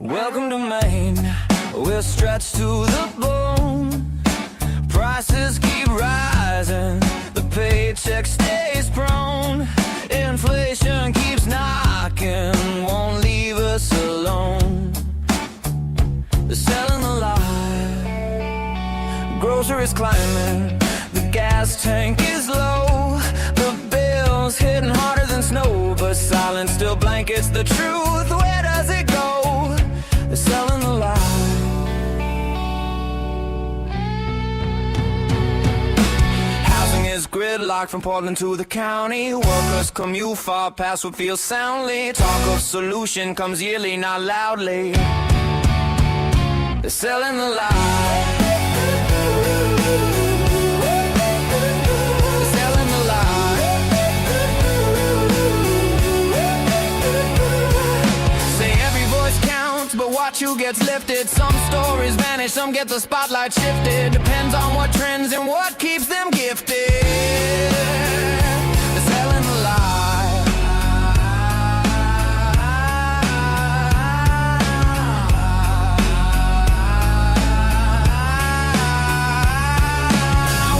Welcome to Maine, we're stretched to the bone. Prices keep rising, the paycheck stays prone. Inflation keeps knocking, won't leave us alone. They're selling the lie, groceries climbing, the gas tank is low. The bill's hitting harder than snow, but silence still blankets the truth. Where does it go? They're selling the lie. Housing is gridlocked from Portland to the county. Workers commute far past what feels soundly. Talk of solution comes yearly, not loudly. They're selling the lie. They're selling the lie. Say every voice counts, but watch who gets lifted. Some stories vanish, some get the spotlight shifted. Depends on what trends and what keeps them gifted. They're selling the lie.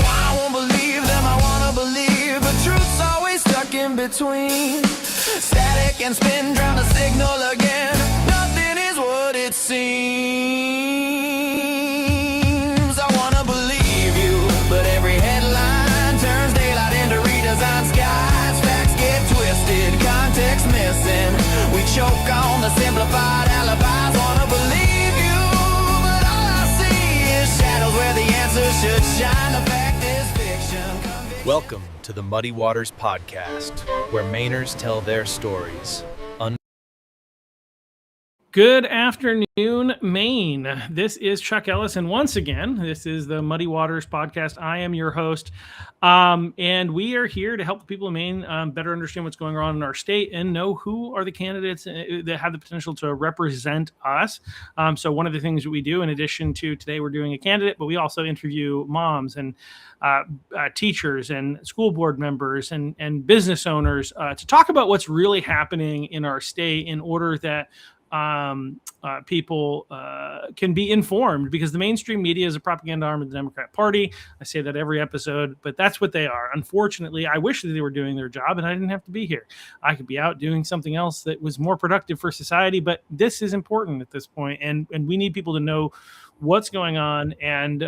I won't believe them, I wanna believe, but truth's always stuck in between. Static and spin, drown the signal again. Nothing is what it seems. I wanna believe you, but every headline turns daylight into redesigned skies. Facts get twisted, context missing. We choke on the simplified alibis. Wanna believe you, but all I see is shadows where the answers should shine. The fact is fiction. Welcome to the Muddy Waters Podcast, where Mainers tell their stories. Good afternoon, Maine. This is Chuck Ellis, and once again, this is the Muddy Waters Podcast. I am your host, and we are here to help the people of Maine better understand what's going on in our state and know who are the candidates that have the potential to represent us. So one of the things that we do, in addition to today, we're doing a candidate, but we also interview moms and teachers and school board members and business owners to talk about what's really happening in our state in order that people can be informed, because the mainstream media is a propaganda arm of the Democrat Party. I say that every episode, but that's what they are. Unfortunately, I wish that they were doing their job and I didn't have to be here. I could be out doing something else that was more productive for society, but this is important at this point, and we need people to know what's going on. And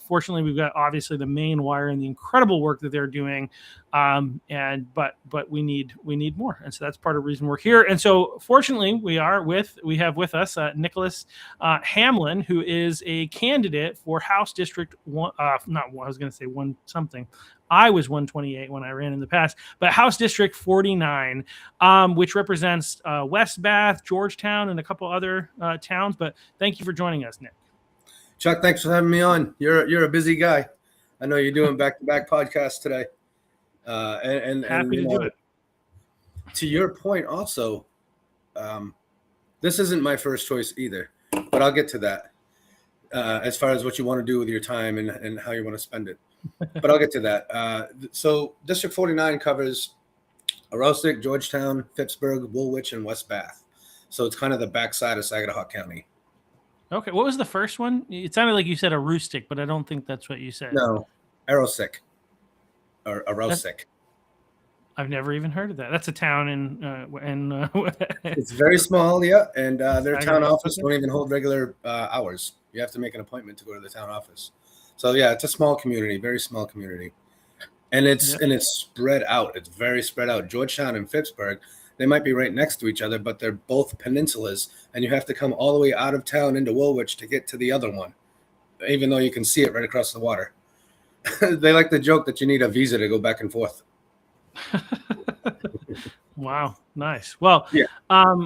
fortunately, we've got obviously the Maine Wire and the incredible work that they're doing, but we need more, and so that's part of the reason we're here. And so fortunately, we have with us Nicolas Hamlin, who is a candidate for House District one. I was going to say one something. I was 128 when I ran in the past, but House District 49, which represents West Bath, Georgetown, and a couple other towns. But thank you for joining us, Nick. Chuck, thanks for having me on. You're a busy guy. I know you're doing back-to-back podcasts today. Happy to do it. To your point also, this isn't my first choice either, but I'll get to that as far as what you want to do with your time and how you want to spend it. But I'll get to that. So District 49 covers Arrowsic, Georgetown, Phippsburg, Woolwich, and West Bath. So it's kind of the backside of Saginaw County. Okay, what was the first one? It sounded like you said Arrowsic, but I don't think that's what you said. No, Arrowsic or Arrowsic. I've never even heard of that. That's a town in It's very small, yeah, and their town office don't even hold regular hours. You have to make an appointment to go to the town office. So yeah, it's a small community, very small community, and it's spread out. It's very spread out. Georgetown and Phippsburg, they might be right next to each other, but they're both peninsulas, and you have to come all the way out of town into Woolwich to get to the other one, even though you can see it right across the water. They like to joke that you need a visa to go back and forth. Wow, nice. Well, yeah.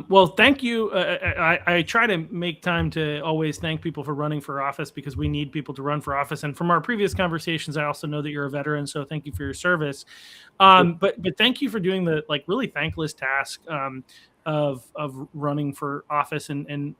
Well, thank you. I try to make time to always thank people for running for office, because we need people to run for office. And from our previous conversations, I also know that you're a veteran, so thank you for your service. But thank you for doing the really thankless task of running for office and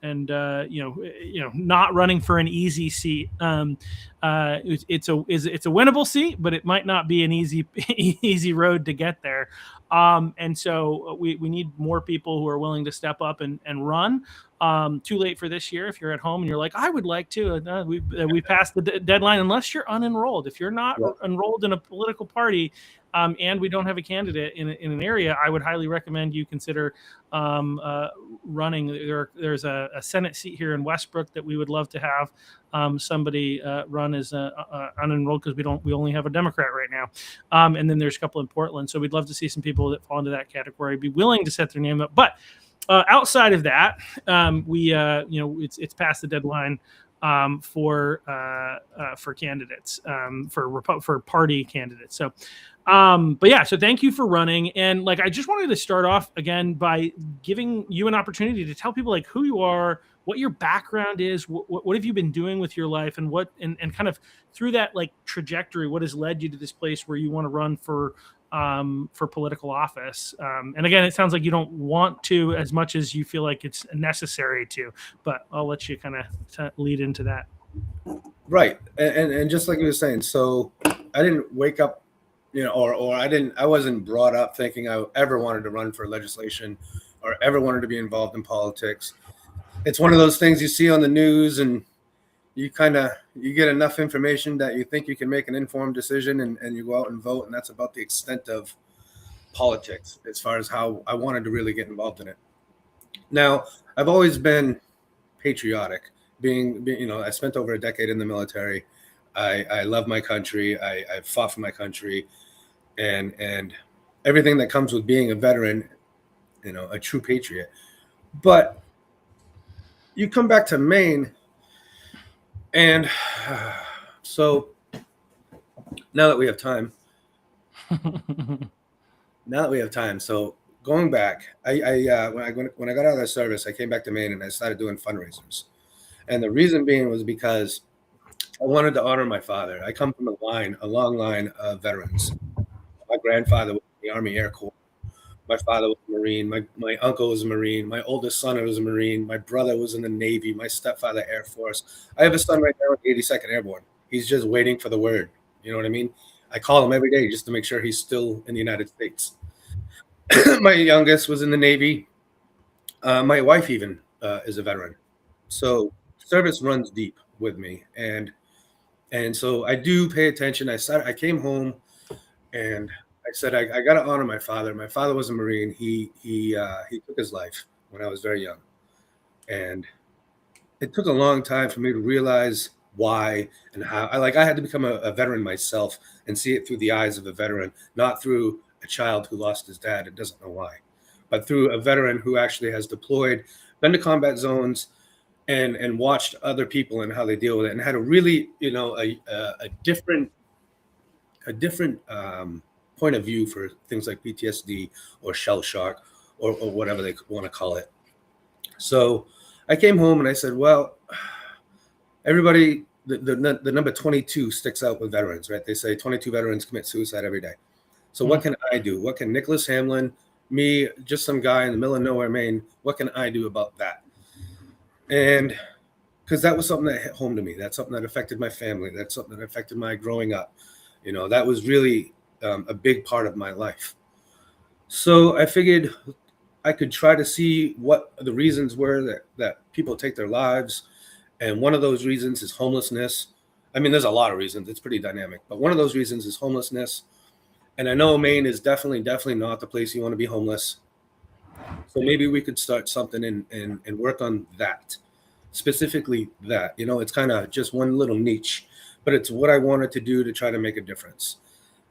not running for an easy seat. It's a winnable seat, but it might not be an easy road to get there. And so we need more people who are willing to step up and run. Too late for this year. If you're at home and you're like, I would like to, we passed the deadline. Unless you're unenrolled, if you're not enrolled in a political party, and we don't have a candidate in an area, I would highly recommend you consider running. There's a Senate seat here in Westbrook that we would love to have somebody run as unenrolled, because we only have a Democrat right now, and then there's a couple in Portland. So we'd love to see some people that fall into that category be willing to set their name up. But outside of that, it's past the deadline for candidates, for party candidates. So, so thank you for running. And I just wanted to start off again by giving you an opportunity to tell people who you are, what your background is, what have you been doing with your life, and and kind of through that trajectory, what has led you to this place where you want to run for political office. And again, it sounds like you don't want to as much as you feel like it's necessary to, but I'll let you kind of lead into that. Right. And just like you were saying, so I didn't wake up, or I wasn't brought up thinking I ever wanted to run for legislation or ever wanted to be involved in politics. It's one of those things you see on the news, and you get enough information that you think you can make an informed decision, and you go out and vote. And that's about the extent of politics as far as how I wanted to really get involved in it. Now, I've always been patriotic, being I spent over a decade in the military. I love my country. I fought for my country, and everything that comes with being a veteran, a true patriot. But you come back to Maine, and so now that we have time, so going back, when I got out of the service, I came back to Maine and I started doing fundraisers. And the reason being was because I wanted to honor my father. I come from a long line of veterans. My grandfather was in the Army Air Corps. My father was a Marine. My uncle was a Marine. My oldest son was a Marine. My brother was in the Navy. My stepfather, Air Force. I have a son right now in the 82nd Airborne. He's just waiting for the word. You know what I mean? I call him every day just to make sure he's still in the United States. My youngest was in the Navy. My wife even is a veteran. So service runs deep with me. And so I do pay attention. I came home and I said, I got to honor my father. My father was a Marine. He took his life when I was very young. And it took a long time for me to realize why and how. I had to become a veteran myself and see it through the eyes of a veteran, not through a child who lost his dad and doesn't know why, but through a veteran who actually has deployed, been to combat zones, and watched other people and how they deal with it, and had a really, a different point of view for things like PTSD or shell shock or whatever they want to call it. So I came home and I said, well, everybody, the number 22 sticks out with veterans, right? They say 22 veterans commit suicide every day. So what can I do? What can Nicolas, Hamlin, me, just some guy in the middle of nowhere, Maine, what can I do about that? And because that was something that hit home to me. That's something that affected my family. That's something that affected my growing up. That was really a big part of my life. So I figured I could try to see what the reasons were that people take their lives. And one of those reasons is homelessness. I mean, there's a lot of reasons. It's pretty dynamic. But one of those reasons is homelessness. And I know Maine is definitely not the place you want to be homeless. So maybe we could start something and work on that. Specifically that. It's kind of just one little niche. But it's what I wanted to do to try to make a difference.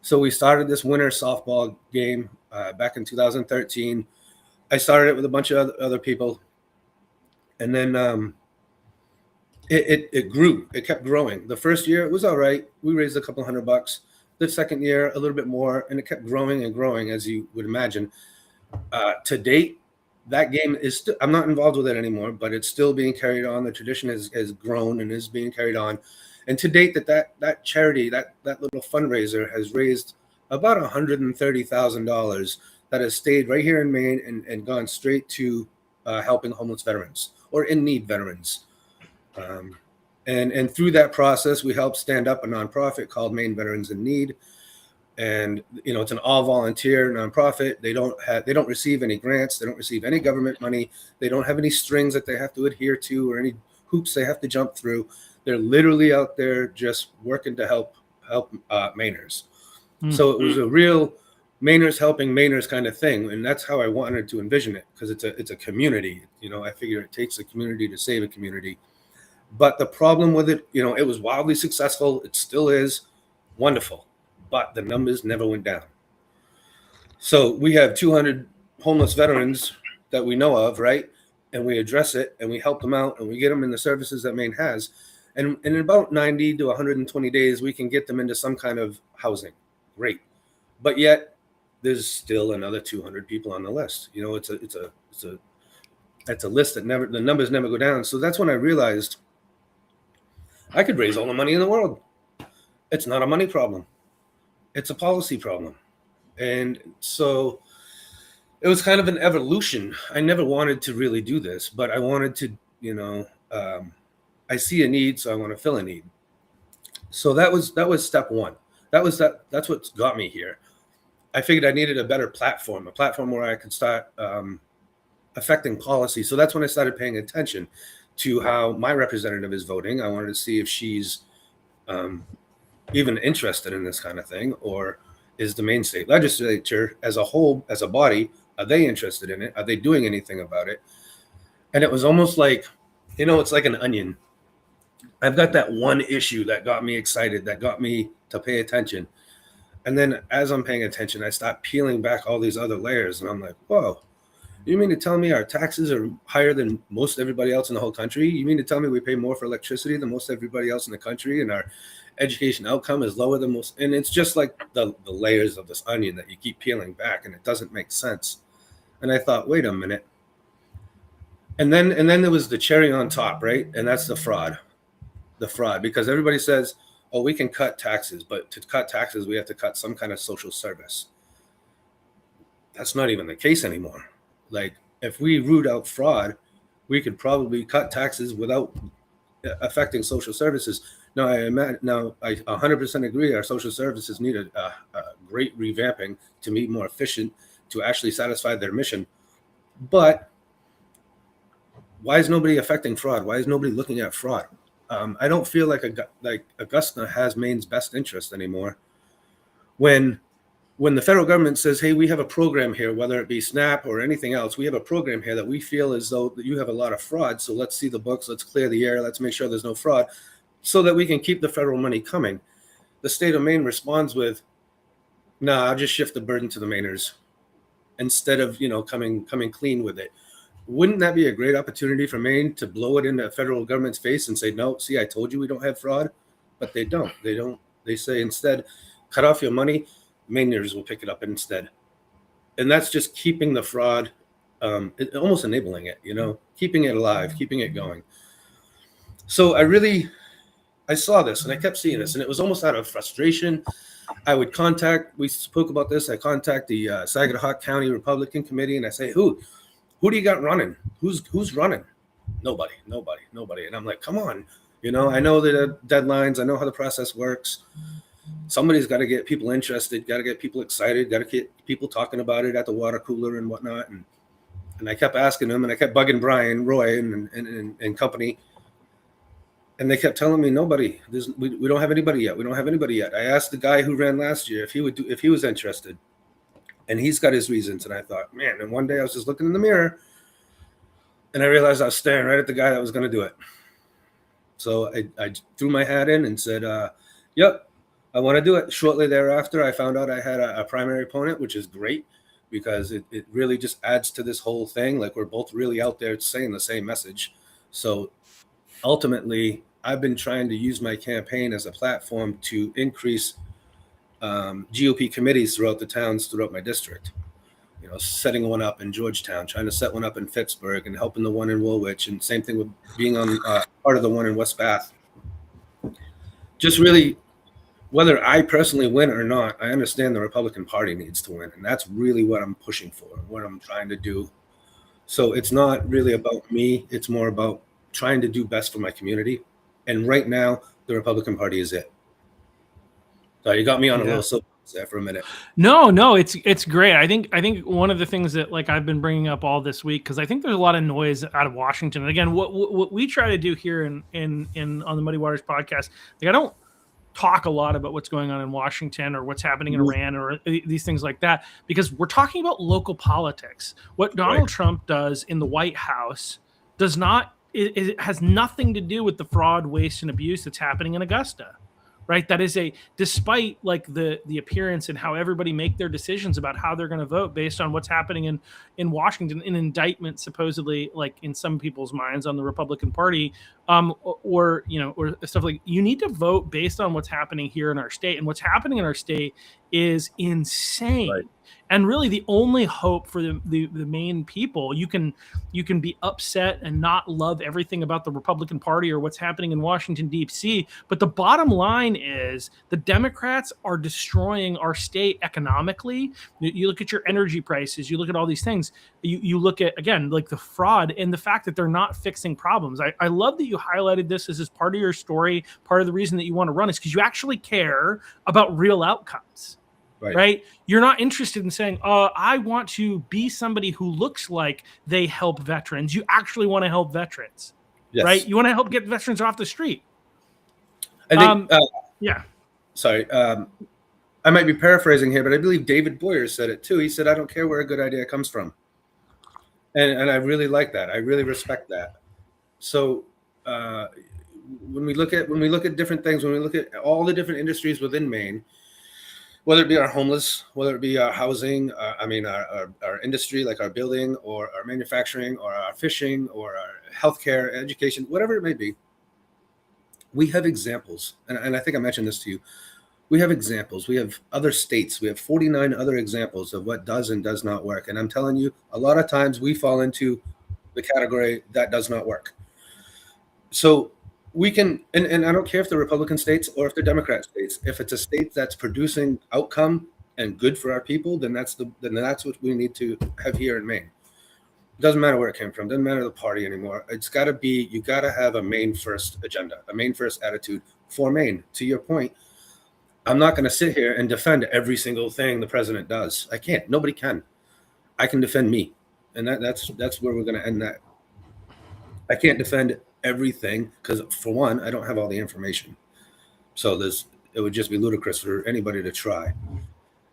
So we started this winter softball game back in 2013. I started it with a bunch of other people. And then it grew. It kept growing. The first year, it was all right. We raised a couple $100. The second year, a little bit more. And it kept growing and growing, as you would imagine. To date, that game is still, I'm not involved with it anymore, but it's still being carried on. The tradition has grown and is being carried on. And to date, that charity, that little fundraiser has raised about $130,000 that has stayed right here in Maine and gone straight to helping homeless veterans or in need veterans. And through that process, we helped stand up a nonprofit called Maine Veterans in Need. and it's an all volunteer nonprofit. They don't receive any grants. They don't receive any government money. They don't have any strings that they have to adhere to or any hoops they have to jump through. They're literally out there just working to help Mainers. So it was a real Mainers helping Mainers kind of thing, and that's how I wanted to envision it, because it's a community. I figure it takes a community to save a community. But the problem with it, it was wildly successful. It still is wonderful, but the numbers never went down. So we have 200 homeless veterans that we know of, right? And we address it, and we help them out, and we get them in the services that Maine has. And in about 90 to 120 days, we can get them into some kind of housing. Great. But yet there's still another 200 people on the list. It's a list that the numbers never go down. So that's when I realized I could raise all the money in the world. It's not a money problem. It's a policy problem. And so it was kind of an evolution. I never wanted to really do this, but I wanted to, I see a need, so I want to fill a need. So that was step one. That's what's got me here. I figured I needed a better platform, a platform where I could start affecting policy. So that's when I started paying attention to how my representative is voting. I wanted to see if she's even interested in this kind of thing, or is the Maine state legislature as a whole, as a body, are they interested in it? Are they doing anything about it? And it was almost like, it's like an onion. I've got that one issue that got me excited, that got me to pay attention. And then as I'm paying attention, I start peeling back all these other layers. And I'm like, whoa, you mean to tell me our taxes are higher than most everybody else in the whole country? You mean to tell me we pay more for electricity than most everybody else in the country, and our education outcome is lower than most? And it's just like the layers of this onion that you keep peeling back, and it doesn't make sense. And I thought, wait a minute. And then there was the cherry on top, right? And that's the fraud, because everybody says, oh, we can cut taxes, but to cut taxes, we have to cut some kind of social service. That's not even the case anymore. Like, if we root out fraud, we could probably cut taxes without affecting social services. Now, I 100% agree our social services need a great revamping to be more efficient, to actually satisfy their mission. But why is nobody affecting fraud? Why is nobody looking at fraud? I don't feel like Augusta has Maine's best interest anymore. When the federal government says, hey, we have a program here, whether it be SNAP or anything else, we have a program here that we feel as though that you have a lot of fraud. So let's see the books, let's clear the air, let's make sure there's no fraud so that we can keep the federal money coming. The state of Maine responds with, nah, I'll just shift the burden to the Mainers instead of, coming clean with it. Wouldn't that be a great opportunity for Maine to blow it in the federal government's face and say, no, see, I told you we don't have fraud? But they don't. They say instead, cut off your money, Mainers will pick it up instead. And that's just keeping the fraud, almost enabling it, keeping it alive, keeping it going. So I saw this and I kept seeing this, and it was almost out of frustration. We spoke about this, I contact the Saginaw County Republican Committee, and I say, who do you got running? Who's running? Nobody. And I'm like, come on. I know the deadlines. I know how the process works. Somebody's got to get people interested, got to get people excited, got to get people talking about it at the water cooler and whatnot. And I kept asking them, and I kept bugging Brian, Roy, and company. And they kept telling me, nobody. We don't have anybody yet. We don't have anybody yet. I asked the guy who ran last year if he was interested. And he's got his reasons. And I thought, man, and one day I was just looking in the mirror and I realized I was staring right at the guy that was going to do it. So I threw my hat in and said, yep, I want to do it. Shortly thereafter, I found out I had a primary opponent, which is great because it really just adds to this whole thing. Like, we're both really out there saying the same message. So ultimately, I've been trying to use my campaign as a platform to increase GOP committees throughout the towns, throughout my district. Setting one up in Georgetown, trying to set one up in Phippsburg, and helping the one in Woolwich, and same thing with being on part of the one in West Bath. Just really, whether I personally win or not, I understand the Republican Party needs to win, and that's really what I'm pushing for, what I'm trying to do. So it's not really about me, it's more about trying to do best for my community. And right now, the Republican Party is it. So you got me on a little soapbox Say for a minute. No, it's great. I think one of the things that like I've been bringing up all this week, because I think there's a lot of noise out of Washington. And again, what we try to do here in on the Muddy Waters podcast, like I don't talk a lot about what's going on in Washington or what's happening in Iran or these things like that, because we're talking about local politics. What Donald Trump does in the White House does not, it has nothing to do with the fraud, waste, and abuse that's happening in Augusta. Right. That is despite like the appearance and how everybody make their decisions about how they're going to vote based on what's happening in Washington, an indictment supposedly like in some people's minds on the Republican Party, or stuff like you need to vote based on what's happening here in our state, and what's happening in our state is insane. Right. And really, the only hope for the Maine people, you can be upset and not love everything about the Republican Party or what's happening in Washington, D.C. But the bottom line is the Democrats are destroying our state economically. You look at your energy prices, you look at all these things. You look at, again, like the fraud and the fact that they're not fixing problems. I love that you highlighted this as part of your story. Part of the reason that you want to run is because you actually care about real outcomes. Right. You're not interested in saying, I want to be somebody who looks like they help veterans. You actually want to help veterans. Yes. Right. You want to help get veterans off the street. I think, yeah. Sorry. I might be paraphrasing here, but I believe David Boyer said it too. He said, I don't care where a good idea comes from. And I really like that. I really respect that. So when we look at different things, when we look at all the different industries within Maine, whether it be our homeless, whether it be our housing, our industry, like our building or our manufacturing or our fishing or our healthcare, education, whatever it may be, we have examples. And I think I mentioned this to you. We have examples. We have other states. We have 49 other examples of what does and does not work. And I'm telling you, a lot of times we fall into the category that does not work. So we can, and I don't care if they're Republican states or if they're Democrat states. If it's a state that's producing outcome and good for our people, then that's what we need to have here in Maine. It doesn't matter where it came from. Doesn't matter the party anymore. It's got to be, you got to have a Maine first agenda, a Maine first attitude for Maine. To your point, I'm not going to sit here and defend every single thing the president does. I can't. Nobody can. I can defend me, and that's where we're going to end that. I can't defend everything because, for one, I don't have all the information. So it would just be ludicrous for anybody to try.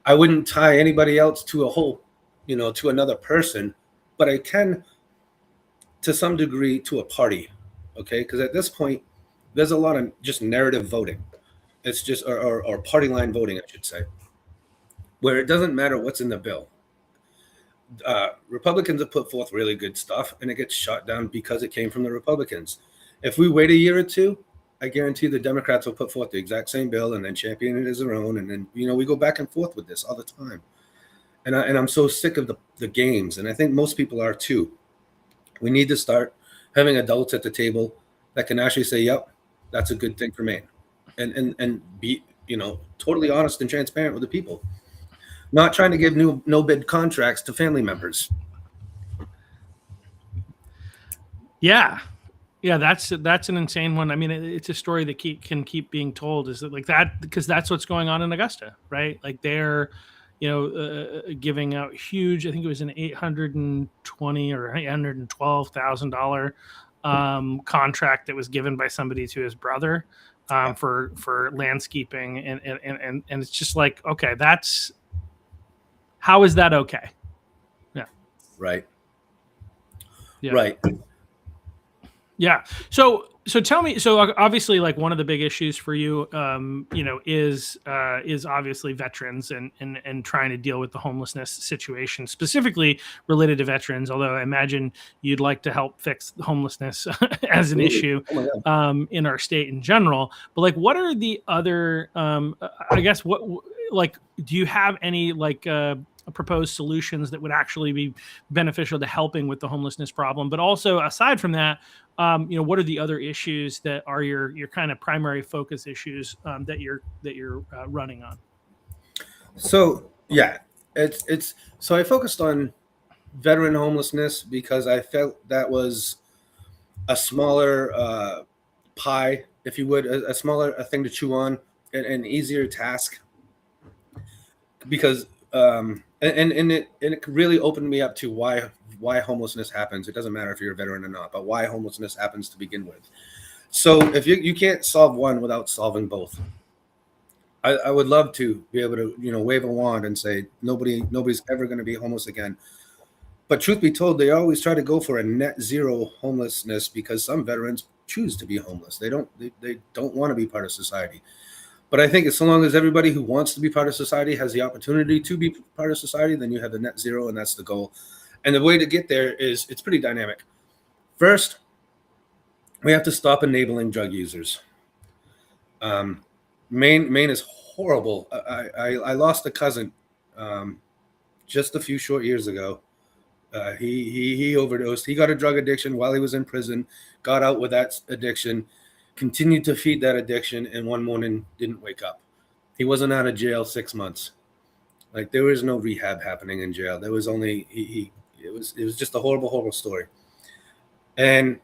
I wouldn't tie anybody else to a whole, to another person, but I can, to some degree, to a party. Okay, because at this point, there's a lot of just narrative voting. It's just or party line voting, I should say, where it doesn't matter what's in the bill. Republicans have put forth really good stuff, and it gets shot down because it came from the Republicans. If we wait a year or two, I guarantee the Democrats will put forth the exact same bill and then champion it as their own. And then, we go back and forth with this all the time. And I'm so sick of the games. And I think most people are too. We need to start having adults at the table that can actually say, yep, that's a good thing for Maine. And be, totally honest and transparent with the people. Not trying to give no bid contracts to family members. Yeah, that's an insane one. I mean, it's a story that can keep being told. Is that like that because that's what's going on in Augusta, right? Like they're, giving out huge. I think it was an $820,000 or $812,000 contract that was given by somebody to his brother for landscaping, and it's just like, okay, that's. How is that okay? Yeah. Right. Yeah. Right. Yeah. So tell me. So obviously, like one of the big issues for you, is obviously veterans and trying to deal with the homelessness situation, specifically related to veterans. Although I imagine you'd like to help fix homelessness as an issue in our state in general. But like, what are the other? I guess do you have any proposed solutions that would actually be beneficial to helping with the homelessness problem? But also, aside from that, what are the other issues that are your kind of primary focus issues that you're running on? So yeah, it's so I focused on veteran homelessness because I felt that was a smaller pie, if you would, a smaller thing to chew on, and an easier task. because and it really opened me up to why homelessness happens. It doesn't matter if you're a veteran or not, but why homelessness happens to begin with. So if you can't solve one without solving both. I would love to be able to, wave a wand and say nobody's ever going to be homeless again. But truth be told, they always try to go for a net zero homelessness because some veterans choose to be homeless. They don't want to be part of society. But I think as long as everybody who wants to be part of society has the opportunity to be part of society, then you have the net zero, and that's the goal. And the way to get there it's pretty dynamic. First, we have to stop enabling drug users. Maine is horrible. I lost a cousin just a few short years ago. He overdosed. He got a drug addiction while he was in prison, got out with that addiction, continued to feed that addiction, and one morning didn't wake up. He wasn't out of jail 6 months. Like, there was no rehab happening in jail. There was only it was just a horrible story. And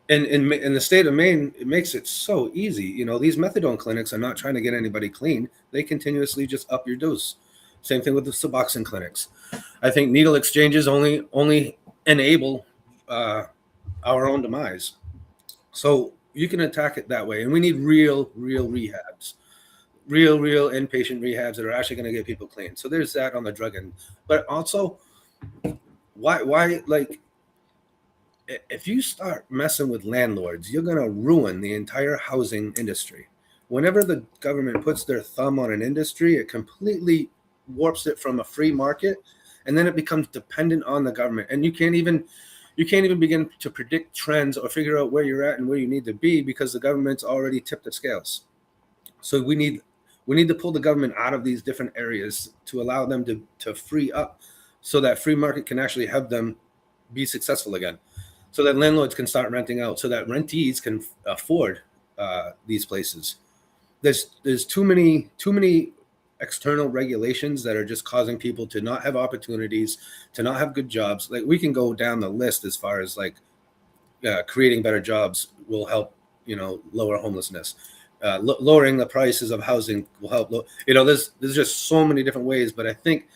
in the state of Maine, it makes it so easy. These methadone clinics are not trying to get anybody clean. They continuously just up your dose. Same thing with the Suboxone clinics. I think needle exchanges only enable our own demise. So you can attack it that way. And we need real rehabs, real inpatient rehabs that are actually going to get people clean. So there's that on the drug end. But also, why if you start messing with landlords, you're going to ruin the entire housing industry. Whenever the government puts their thumb on an industry, it completely warps it from a free market, and then it becomes dependent on the government. And you can't even begin to predict trends or figure out where you're at and where you need to be because the government's already tipped the scales. So we need to pull the government out of these different areas to allow them to free up so that free market can actually help them be successful again. So that landlords can start renting out, so that rentees can afford these places. There's too many external regulations that are just causing people to not have opportunities, to not have good jobs. Like, we can go down the list as far as creating better jobs will help, lower homelessness. Lowering the prices of housing will help. There's just so many different ways. But I think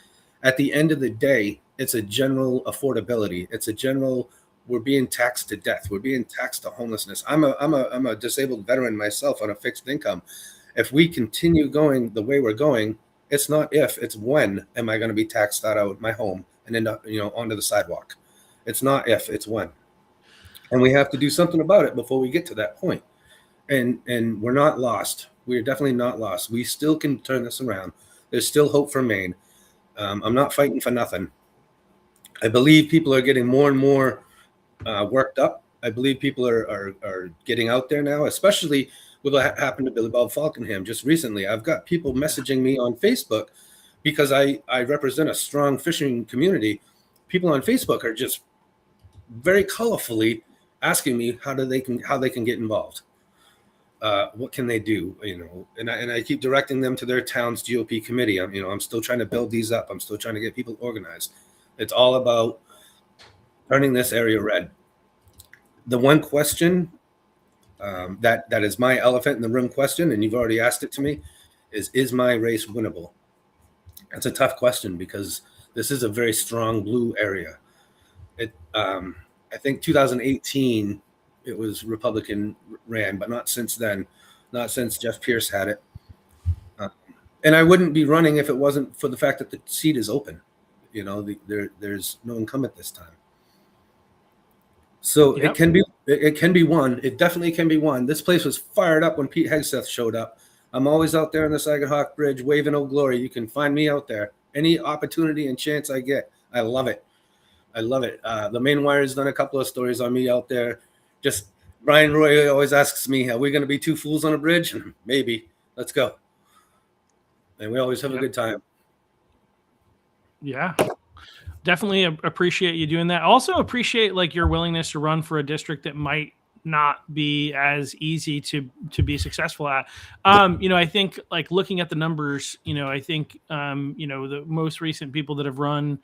at the end of the day, it's a general affordability. It's a general, we're being taxed to death. We're being taxed to homelessness. I'm a disabled veteran myself on a fixed income. If we continue going the way we're going, it's not if, it's when am I going to be taxed out of my home and end up, onto the sidewalk. It's not if, it's when. And we have to do something about it before we get to that point. And we're not lost. We're definitely not lost. We still can turn this around. There's still hope for Maine. I'm not fighting for nothing. I believe people are getting more and more worked up. I believe people are getting out there now, especially with what happened to Billy Bob Falkenham just recently. I've got people messaging me on Facebook because I represent a strong fishing community. People on Facebook are just very colorfully asking me how they can get involved. What can they do? And I keep directing them to their town's GOP committee. I'm still trying to build these up. I'm still trying to get people organized. It's all about turning this area red. The one question that is my elephant in the room question, and you've already asked it to me, is my race winnable? That's a tough question because this is a very strong blue area. I think 2018 it was Republican ran, but not since then, not since Jeff Pierce had it. And I wouldn't be running if it wasn't for the fact that the seat is open. There's no incumbent this time. So yep. It can be won. It definitely can be won. This place was fired up when Pete Hegseth showed up. I'm always out there on the Sagahawk Bridge waving Old Glory. You can find me out there. Any opportunity and chance I get, I love it. The Maine Wire's done a couple of stories on me out there. Just Brian Roy always asks me, are we going to be two fools on a bridge? Maybe. Let's go. And we always have a good time. Yeah. Definitely appreciate you doing that. Also appreciate your willingness to run for a district that might not be as easy to be successful at. I think looking at the numbers, I think, the most recent people that have run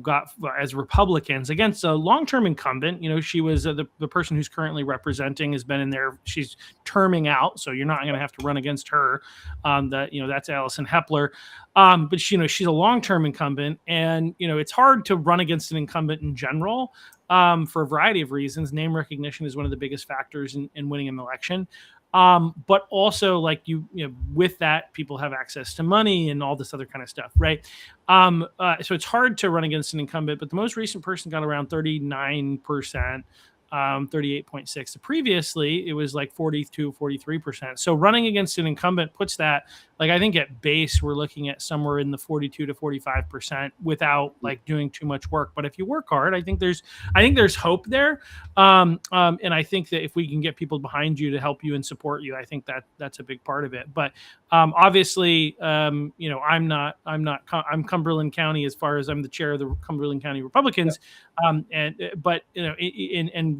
got as Republicans against a long-term incumbent. She was the person who's currently representing has been in there. She's terming out, so you're not going to have to run against her. That's Allison Hepler. But she's a long-term incumbent, and it's hard to run against an incumbent in general. For a variety of reasons. Name recognition is one of the biggest factors in winning an election. But also, like with that, people have access to money and all this other kind of stuff, right? So it's hard to run against an incumbent, but the most recent person got around 39%. 38.6. Previously, it was like 42, 43%. So running against an incumbent puts that, like, I think at base, we're looking at somewhere in the 42 to 45% without like doing too much work. But if you work hard, I think there's hope there. And I think that if we can get people behind you to help you and support you, I think that's a big part of it. But obviously, I'm Cumberland County, as far as I'm the chair of the Cumberland County Republicans. But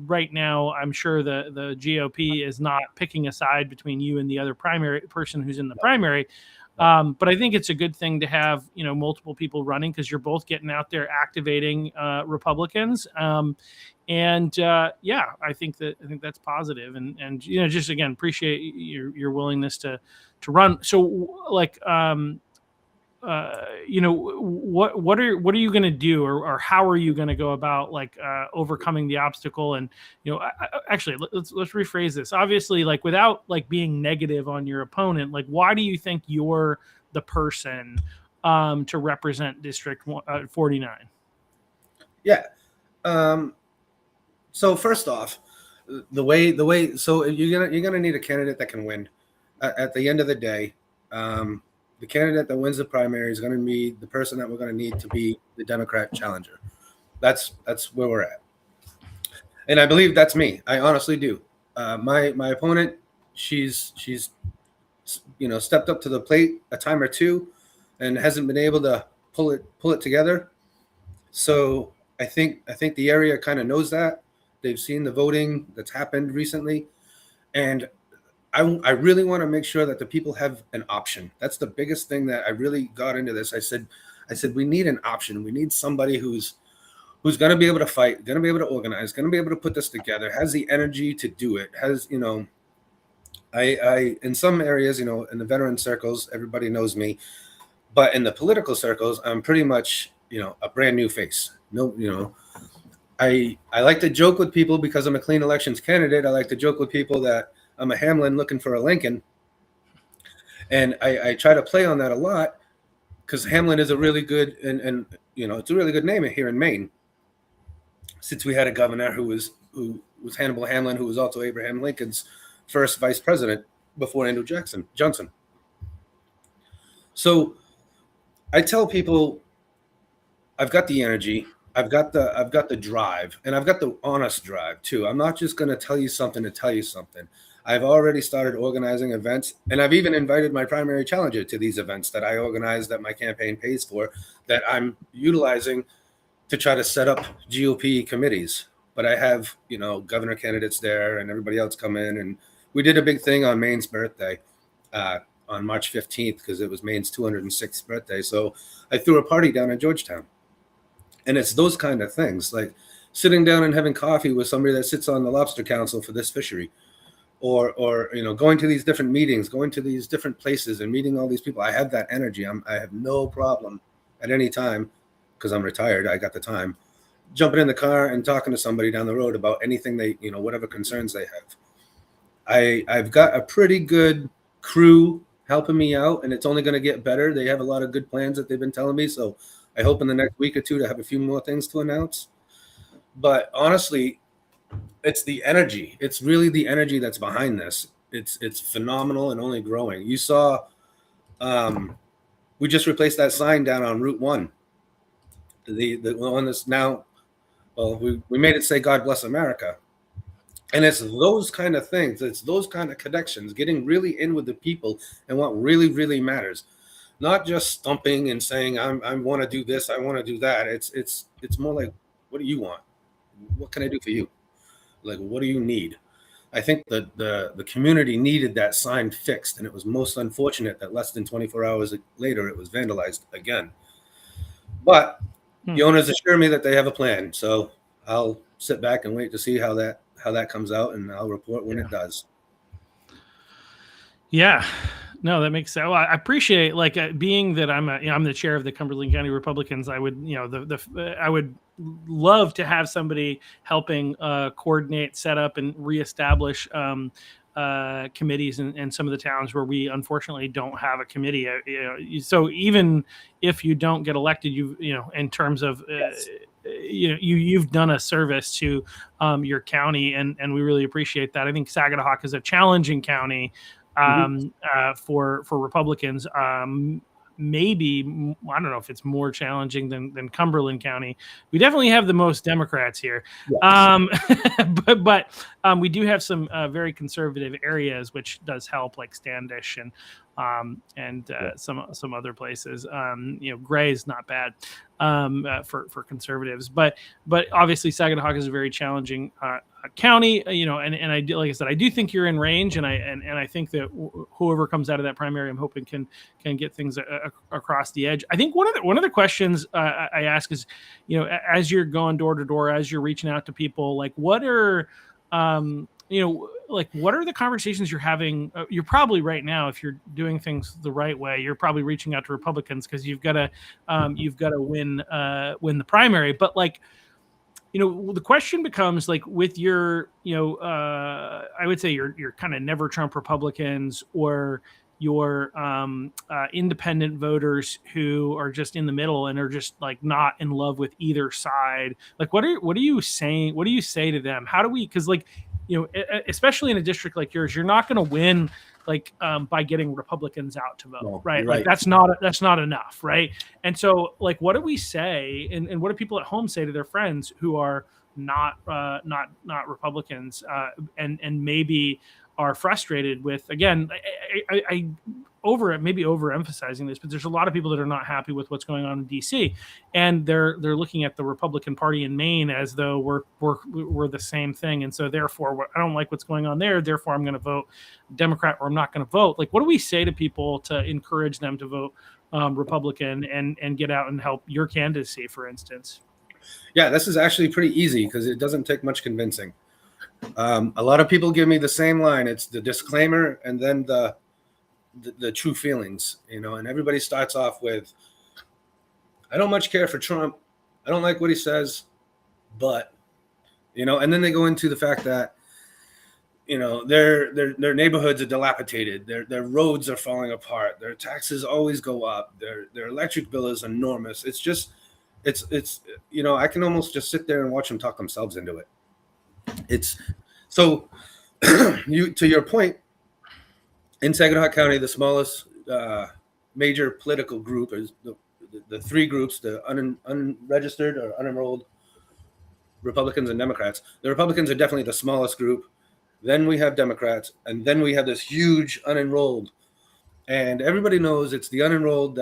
right now, I'm sure the GOP is not picking a side between you and the other primary person who's in the primary. But I think it's a good thing to have, multiple people running, because you're both getting out there activating Republicans. I think that's positive. And just again, appreciate your willingness to run. So like, what are you going to do, or how are you going to go about like overcoming the obstacle? And actually, let's rephrase this. Obviously, like without like being negative on your opponent, like why do you think you're the person to represent District 49? Yeah. So first off, the way so you're gonna need a candidate that can win. At the end of the day, the candidate that wins the primary is going to be the person that we're going to need to be the Democrat challenger. That's where we're at, and I believe that's me. I honestly do. My opponent, she's stepped up to the plate a time or two, and hasn't been able to pull it together. So I think the area kind of knows that. They've seen the voting that's happened recently, and I really want to make sure that the people have an option. That's the biggest thing that I really got into this. I said we need an option. We need somebody who's going to be able to fight, going to be able to organize, going to be able to put this together, has the energy to do it, has, I in some areas, in the veteran circles, everybody knows me, but in the political circles, I'm pretty much, a brand new face. No, I like to joke with people because I'm a clean elections candidate. I like to joke with people that I'm a Hamlin looking for a Lincoln. And I try to play on that a lot, because Hamlin is a really good, and it's a really good name here in Maine. Since we had a governor who was Hannibal Hamlin, who was also Abraham Lincoln's first vice president before Andrew Johnson. So I tell people, I've got the energy, I've got the drive, and I've got the honest drive too. I'm not just going to tell you something to tell you something. I've already started organizing events, and I've even invited my primary challenger to these events that I organize, that my campaign pays for, that I'm utilizing to try to set up GOP committees. But I have, governor candidates there and everybody else come in. And we did a big thing on Maine's birthday on March 15th, because it was Maine's 206th birthday. So I threw a party down in Georgetown. And it's those kind of things, like sitting down and having coffee with somebody that sits on the lobster council for this fishery. Or going to these different meetings, going to these different places and meeting all these people. I have that energy. I have no problem at any time, because I'm retired. I got the time jumping in the car and talking to somebody down the road about anything they, whatever concerns they have. I've got a pretty good crew helping me out, and it's only going to get better. They have a lot of good plans that they've been telling me. So I hope in the next week or two to have a few more things to announce. But honestly, it's the energy. It's really the energy that's behind this. It's phenomenal and only growing. You saw, we just replaced that sign down on Route 1. The one that's now, well, we made it say "God bless America," and it's those kind of things. It's those kind of connections, getting really in with the people and what really, really matters. Not just stumping and saying I want to do this, I want to do that. It's more like, what do you want? What can I do for you? Like, what do you need? I think that the community needed that sign fixed, and it was most unfortunate that less than 24 hours later it was vandalized again. But The owners assure me that they have a plan, so I'll sit back and wait to see how that comes out, and I'll report when it does. Yeah, no, that makes sense. Well, I appreciate being that I'm the chair of the Cumberland County Republicans. I would I would love to have somebody helping coordinate, set up, and reestablish committees in some of the towns where we unfortunately don't have a committee. So even if you don't get elected, in terms of Yes. You've done a service to your county, and we really appreciate that. I think Saginaw is a challenging county for Republicans. Maybe, I don't know if it's more challenging than Cumberland County. We definitely have the most Democrats here. Yes. But we do have some very conservative areas, which does help, like Standish and some other places. Gray is not bad for conservatives, but obviously Saginaw is a very challenging county, and I do, like I said, I do think you're in range, and I think that whoever comes out of that primary, I'm hoping can get things across the edge. I think one of the questions I ask is, as you're going door to door, as you're reaching out to people, like what are what are the conversations you're having? You're probably right now, if you're doing things the right way, you're probably reaching out to Republicans because you've got to win the primary, but the question becomes with your, I would say your kind of never Trump Republicans or your independent voters who are just in the middle and are just not in love with either side. What are you saying? What do you say to them? How do we, because especially in a district like yours, you're not going to win by getting Republicans out to vote, no, right? Right. That's not enough, right? And so, what do we say, and what do people at home say to their friends who are not Republicans, and maybe are frustrated with, again, I maybe overemphasizing this, but there's a lot of people that are not happy with what's going on in DC, and they're looking at the Republican Party in Maine as though we're the same thing, and so therefore I don't like what's going on there. Therefore, I'm going to vote Democrat, or I'm not going to vote. What do we say to people to encourage them to vote Republican and get out and help your candidacy, for instance? Yeah, this is actually pretty easy because it doesn't take much convincing. A lot of people give me the same line. It's the disclaimer and then the true feelings, and everybody starts off with, I don't much care for Trump. I don't like what he says, but, and then they go into the fact that, their neighborhoods are dilapidated. Their roads are falling apart. Their taxes always go up. Their electric bill is enormous. It's I can almost just sit there and watch them talk themselves into it. It's so to your point, in Saginaw County, the smallest major political group is the three groups: the unregistered or unenrolled Republicans and Democrats. The Republicans are definitely the smallest group. Then we have Democrats, and then we have this huge unenrolled. And everybody knows it's the unenrolled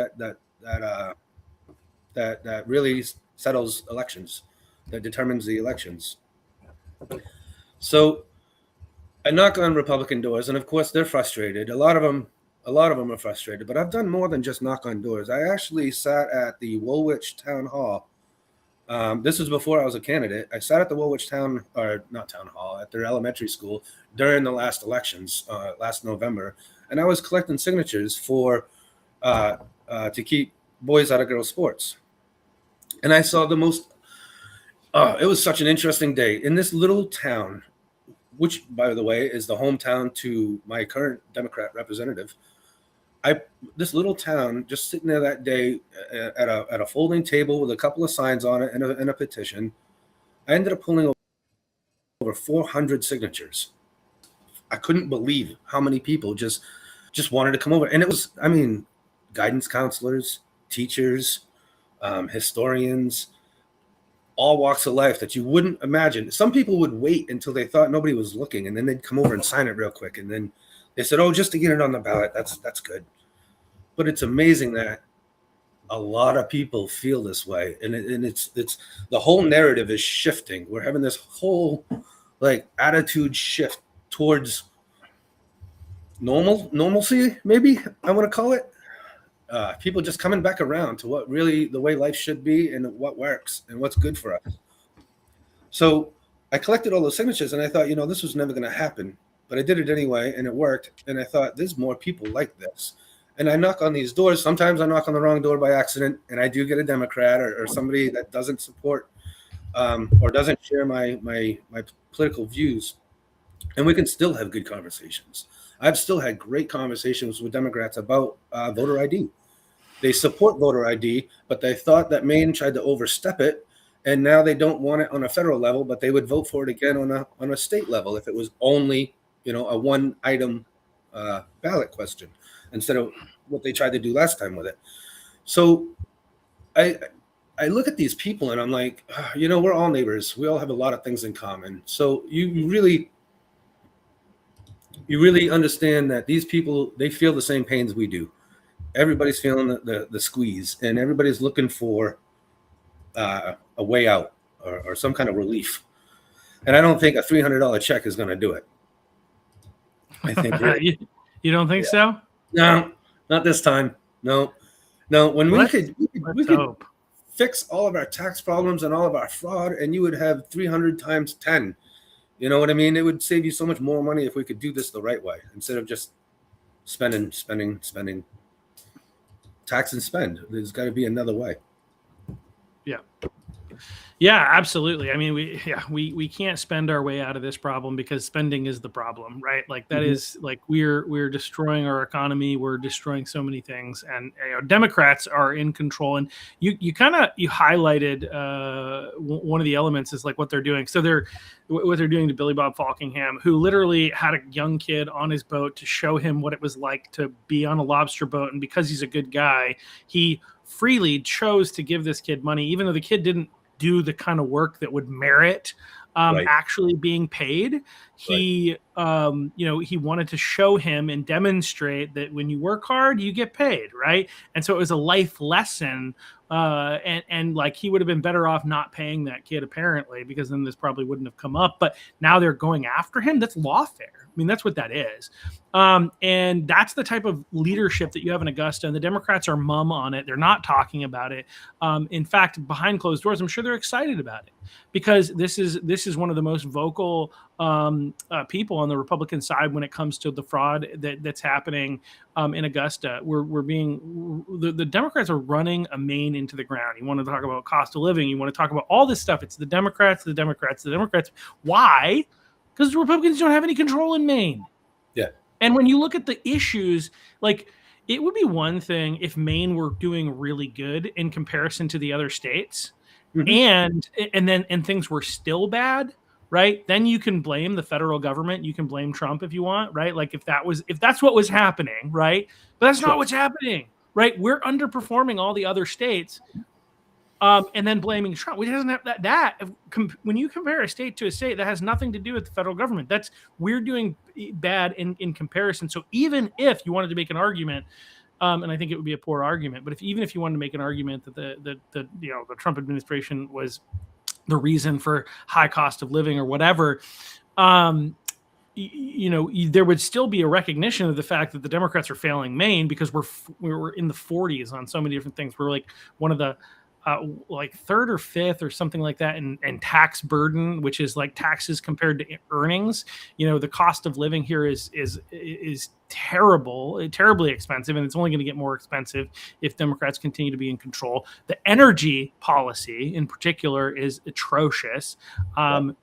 that really settles elections, that determines the elections. So I knock on Republican doors, and of course they're frustrated. A lot of them are frustrated, but I've done more than just knock on doors. I actually sat at the Woolwich Town Hall. This was before I was a candidate. I sat at the Woolwich at their elementary school during the last elections, last November, and I was collecting signatures for to keep boys out of girls' sports. And I saw the most. It was such an interesting day in this little town, which, by the way, is the hometown to my current Democrat representative. This little town, just sitting there that day at a folding table with a couple of signs on it and a petition, I ended up pulling over 400 signatures. I couldn't believe how many people just wanted to come over. And it was, guidance counselors, teachers, historians, all walks of life that you wouldn't imagine. Some people would wait until they thought nobody was looking, and then they'd come over and sign it real quick. And then they said, "Oh, just to get it on the ballot, that's good." But it's amazing that a lot of people feel this way, and it's the whole narrative is shifting. We're having this whole attitude shift towards normalcy, maybe I want to call it. people just coming back around to what really the way life should be and what works and what's good for us. So I collected all those signatures and I thought, this was never going to happen, but I did it anyway and it worked. And I thought, there's more people like this. And I knock on these doors. Sometimes I knock on the wrong door by accident and I do get a Democrat or somebody that doesn't support or doesn't share my political views. And we can still have good conversations. I've still had great conversations with Democrats about voter ID. They support voter ID, but they thought that Maine tried to overstep it, and now they don't want it on a federal level, but they would vote for it again on a state level if it was only a one item ballot question instead of what they tried to do last time with it. So I look at these people and I'm like, we're all neighbors. We all have a lot of things in common. So you really understand that these people, they feel the same pains we do. Everybody's feeling the squeeze and everybody's looking for a way out or some kind of relief. And I don't think a $300 check is going to do it. I think you don't think so? No, not this time. No. When we could fix all of our tax problems and all of our fraud, and you would have 300 times 10. You know what I mean? It would save you so much more money if we could do this the right way instead of just spending. Tax and spend. There's got to be another way. Yeah, absolutely. I mean, we can't spend our way out of this problem because spending is the problem, right? Like that is like we're destroying our economy. We're destroying so many things, and Democrats are in control. And you highlighted one of the elements is like what they're doing. So what they're doing to Billy Bob Falkingham, who literally had a young kid on his boat to show him what it was like to be on a lobster boat, and because he's a good guy, he freely chose to give this kid money, even though the kid didn't do the kind of work that would merit actually being paid. He he wanted to show him and demonstrate that when you work hard, you get paid, right? And so it was a life lesson. And like he would have been better off not paying that kid apparently, because then this probably wouldn't have come up. But now they're going after him. That's lawfare. I mean, that's what that is. And that's the type of leadership that you have in Augusta, and the Democrats are mum on it. They're not talking about it. In fact, behind closed doors, I'm sure they're excited about it because this is one of the most vocal people on the Republican side when it comes to the fraud that's happening in Augusta. The Democrats are running a Maine into the ground. You want to talk about cost of living. You want to talk about all this stuff. It's the Democrats. Why? Because the Republicans don't have any control in Maine. Yeah. And when you look at the issues, like it would be one thing if Maine were doing really good in comparison to the other states, and things were still bad, right? Then you can blame the federal government. You can blame Trump if you want, right? Like if that's what was happening, right? But that's not what's happening, right? We're underperforming all the other states. And then blaming Trump, which doesn't have that. When you compare a state to a state, that has nothing to do with the federal government. We're doing bad in comparison. So even if you wanted to make an argument, and I think it would be a poor argument, but even if you wanted to make an argument that the Trump administration was the reason for high cost of living or whatever, there would still be a recognition of the fact that the Democrats are failing Maine because we're in the 40s on so many different things. We're like one of the like third or fifth or something like that in tax burden, which is like taxes compared to earnings. The cost of living here is terribly expensive, and it's only going to get more expensive if Democrats continue to be in control. The energy policy in particular is atrocious. And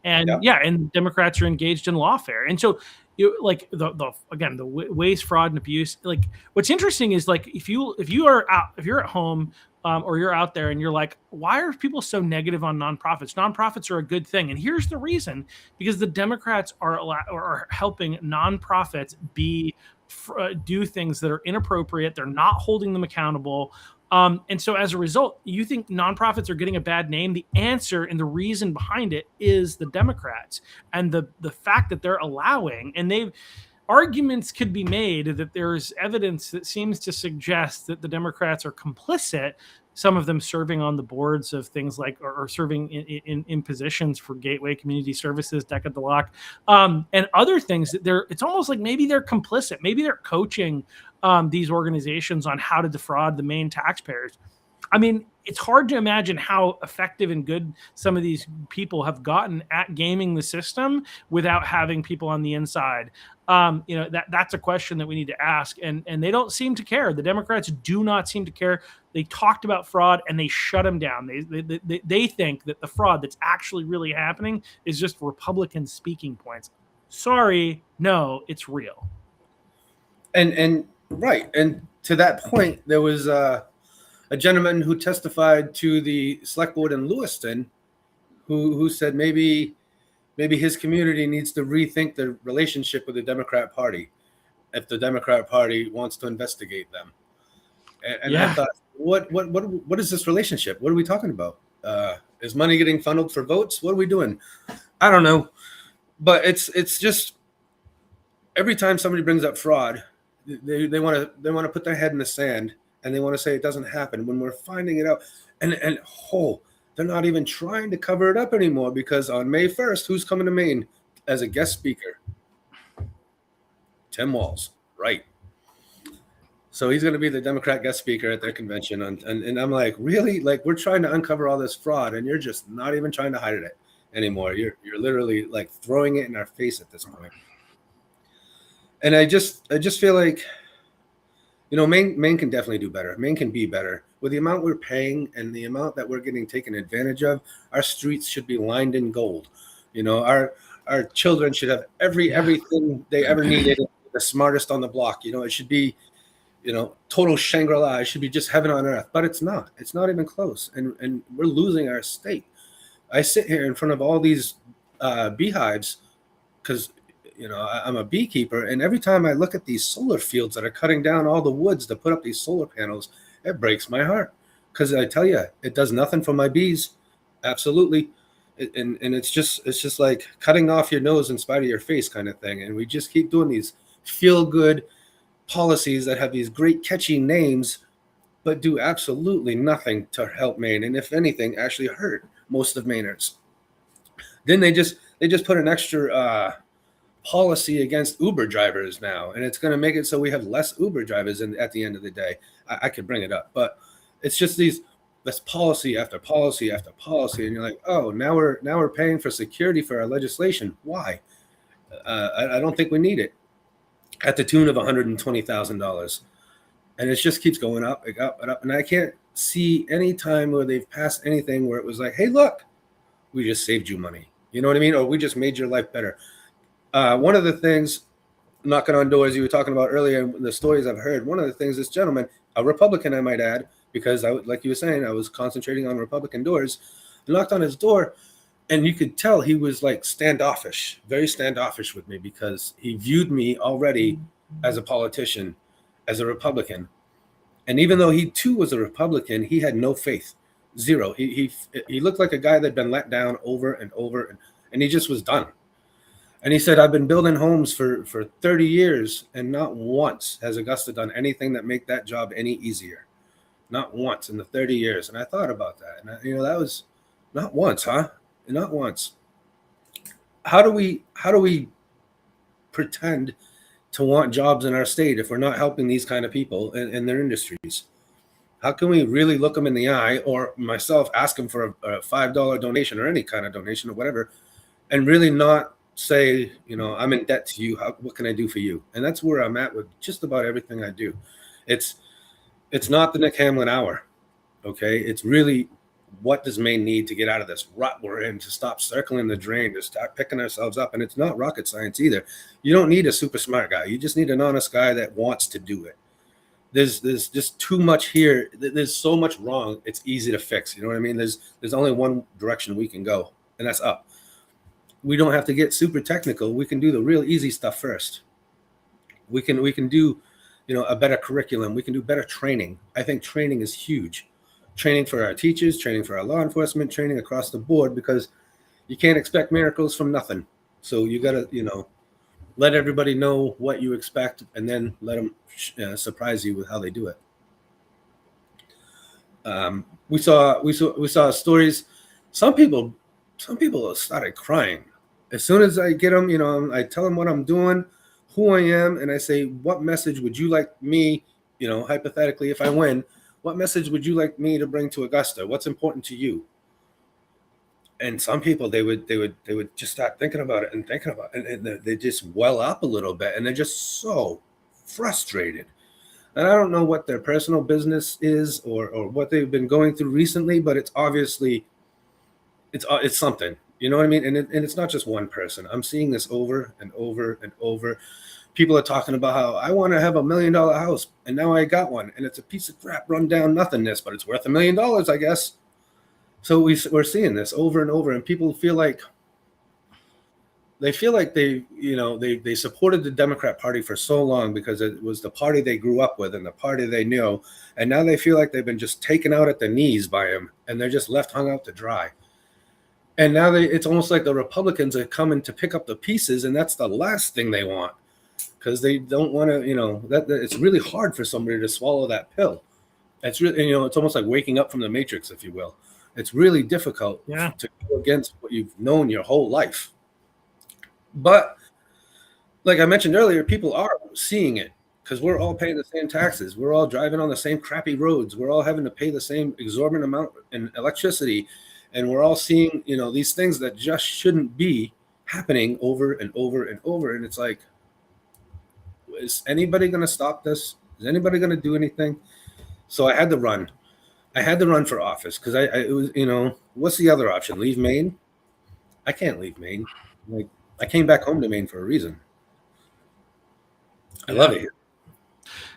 Democrats are engaged in lawfare. And so the waste, fraud, and abuse. Like what's interesting is like if you're at home or you're out there and you're like, why are people so negative on nonprofits? Nonprofits are a good thing, and here's the reason: because the Democrats are helping nonprofits do things that are inappropriate. They're not holding them accountable. And so as a result, you think nonprofits are getting a bad name. The answer and the reason behind it is the Democrats and the fact that they're allowing, and arguments could be made that there's evidence that seems to suggest that the Democrats are complicit, some of them serving on the boards of things like, or serving in positions for Gateway Community Services, Deca de Lock, and other things that it's almost like maybe they're complicit. Maybe they're coaching these organizations on how to defraud the Maine taxpayers. I mean, it's hard to imagine how effective and good some of these people have gotten at gaming the system without having people on the inside. That's a question that we need to ask, and they don't seem to care. The Democrats do not seem to care. They talked about fraud and they shut them down. They think that the fraud that's actually really happening is just Republican speaking points. Sorry, no, it's real. And right, and to that point, there was a gentleman who testified to the select board in Lewiston who said maybe his community needs to rethink the relationship with the Democrat Party if the Democrat Party wants to investigate them. And I thought, what is this relationship? What are we talking about? Is money getting funneled for votes? What are we doing? I don't know. But it's just every time somebody brings up fraud, they want to put their head in the sand. And they want to say it doesn't happen when we're finding it out. And they're not even trying to cover it up anymore, because on May 1st, who's coming to Maine as a guest speaker? Tim Walz, right. So he's going to be the Democrat guest speaker at their convention. And I'm like, really? Like, we're trying to uncover all this fraud, and you're just not even trying to hide it anymore. You're literally like throwing it in our face at this point. And I just feel like, Maine can definitely do better. Maine can be better. With the amount we're paying and the amount that we're getting taken advantage of, our streets should be lined in gold. Our children should have everything they ever needed, the smartest on the block. It should be, total Shangri-La. It should be just heaven on earth. But it's not. It's not even close. And we're losing our state. I sit here in front of all these beehives because I'm a beekeeper, and every time I look at these solar fields that are cutting down all the woods to put up these solar panels, it breaks my heart, because I tell you, it does nothing for my bees. Absolutely. And it's just like cutting off your nose in spite of your face kind of thing. And we just keep doing these feel good policies that have these great catchy names, but do absolutely nothing to help Maine. And if anything, actually hurt most of Mainers. Then they just put an extra, policy against Uber drivers now, and it's going to make it so we have less Uber drivers at the end of the day. I could bring it up, but it's just this policy after policy after policy, and you're like, oh, now we're paying for security for our legislation. Why? I don't think we need it, at the tune of $120,000, and it just keeps going up and up and up. And I can't see any time where they've passed anything where it was like, hey, look, we just saved you money. You know what I mean? Or we just made your life better. One of the things, knocking on doors, you were talking about earlier, the stories I've heard, one of the things, this gentleman, a Republican, I might add, because like you were saying, I was concentrating on Republican doors, knocked on his door, and you could tell he was like standoffish, very standoffish with me, because he viewed me already as a politician, as a Republican. And even though he too was a Republican, he had no faith, zero. He looked like a guy that'd been let down over and over, and he just was done. And he said, I've been building homes for 30 years, and not once has Augusta done anything that make that job any easier. Not once in the 30 years. And I thought about that. And, that was not once, huh? Not once. How do we pretend to want jobs in our state if we're not helping these kind of people in their industries? How can we really look them in the eye, or myself ask them for a $5 donation or any kind of donation or whatever, and really not say, I'm in debt to you. What can I do for you? And that's where I'm at with just about everything I do. It's not the Nick Hamlin hour. Okay. It's really, what does Maine need to get out of this rut we're in, to stop circling the drain, to start picking ourselves up? And it's not rocket science either. You don't need a super smart guy. You just need an honest guy that wants to do it. There's just too much here. There's so much wrong. It's easy to fix. You know what I mean? There's only one direction we can go, and that's up. We don't have to get super technical. We can do the real easy stuff first. We can do, a better curriculum. We can do better training. I think training is huge. Training for our teachers, training for our law enforcement, training across the board, because you can't expect miracles from nothing. So you got to, let everybody know what you expect, and then let them surprise you with how they do it. We saw stories. Some people started crying as soon as I get them. I tell them what I'm doing, who I am, and I say, what message would you like me, hypothetically, if I win, what message would you like me to bring to Augusta? What's important to you? And some people, they would just start thinking about it, and they just well up a little bit, and they're just so frustrated. And I don't know what their personal business is or what they've been going through recently, but it's obviously it's something. You know what I mean? And it's not just one person. I'm seeing this over and over and over. People are talking about how I want to have $1 million house, and now I got one, and it's a piece of crap, run down nothingness, but it's worth $1 million, I guess. So we're seeing this over and over, and people feel like they supported the Democrat Party for so long because it was the party they grew up with and the party they knew, and now they feel like they've been just taken out at the knees by him, and they're just left hung out to dry. And now it's almost like the Republicans are coming to pick up the pieces, and that's the last thing they want, because they don't want to, that it's really hard for somebody to swallow that pill. It's really, it's almost like waking up from the Matrix, if you will. It's really difficult to go against what you've known your whole life. But like I mentioned earlier, people are seeing it because we're all paying the same taxes. We're all driving on the same crappy roads. We're all having to pay the same exorbitant amount in electricity. And we're all seeing, these things that just shouldn't be happening over and over and over. And it's like, is anybody going to stop this? Is anybody going to do anything? So I had to run. I had to run for office because it was, what's the other option? Leave Maine? I can't leave Maine. Like, I came back home to Maine for a reason. I love it here.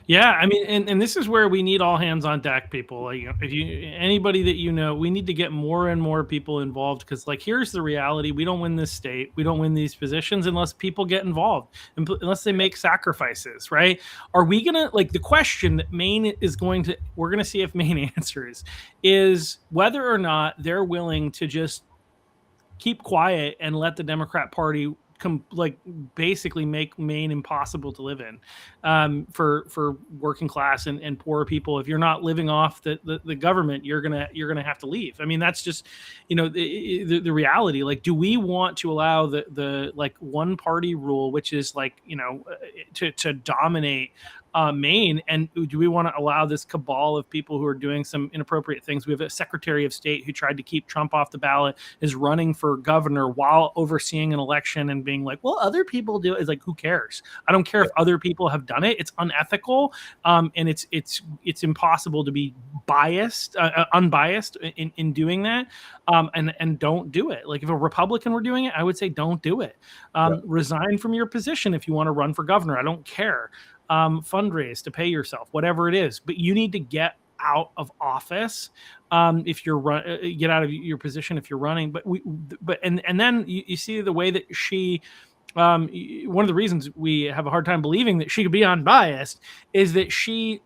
Yeah, I mean, and this is where we need all hands on deck, people. Like, if anybody that we need to get more and more people involved, because here's the reality: we don't win this state, we don't win these positions unless people get involved, unless they make sacrifices, right? Are we gonna the question that Maine is we're gonna see if Maine answers is whether or not they're willing to just keep quiet and let the Democrat Party basically make Maine impossible to live in for working class and poor people. If you're not living off the government, you're gonna have to leave. I mean, that's just the reality. Do we want to allow the one party rule, which is to dominate Maine, and do we want to allow this cabal of people who are doing some inappropriate things? We have a Secretary of State who tried to keep Trump off the ballot, is running for governor while overseeing an election and being like, well, other people do it. It's who cares? I don't care if other people have done it. It's unethical, and it's impossible to be unbiased in doing that, and don't do it. If a Republican were doing it, I would say don't do it. Resign from your position if you want to run for governor. I don't care. Fundraise to pay yourself, whatever it is, but you need to get out of office if you're get out of your position if you're running. And then you see the way that she. One of the reasons we have a hard time believing that she could be unbiased is that she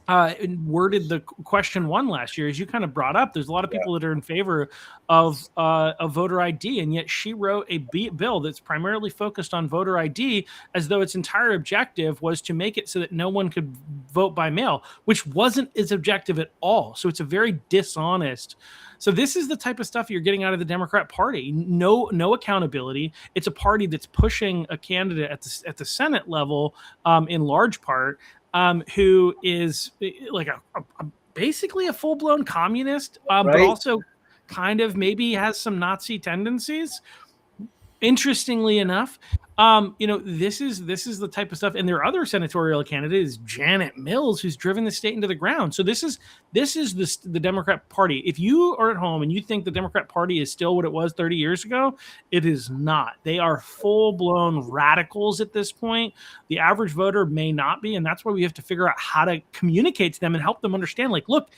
worded the question 1 last year, as you kind of brought up. There's a lot of people that are in favor of voter ID, and yet she wrote a bill that's primarily focused on voter ID, as though its entire objective was to make it so that no one could vote by mail, which wasn't its objective at all. So it's a very dishonest. So this is the type of stuff you're getting out of the Democrat Party. No accountability. It's a party that's pushing a candidate at the Senate level, in large part, who is basically a full-blown communist, but also kind of maybe has some Nazi tendencies. Interestingly enough, this is the type of stuff. And their other senatorial candidate is Janet Mills, who's driven the state into the ground. So this is the Democrat Party. If you are at home and you think the Democrat Party is still what it was 30 years ago, it is not. They are full-blown radicals at this point. The average voter may not be, and that's why we have to figure out how to communicate to them and help them understand, look,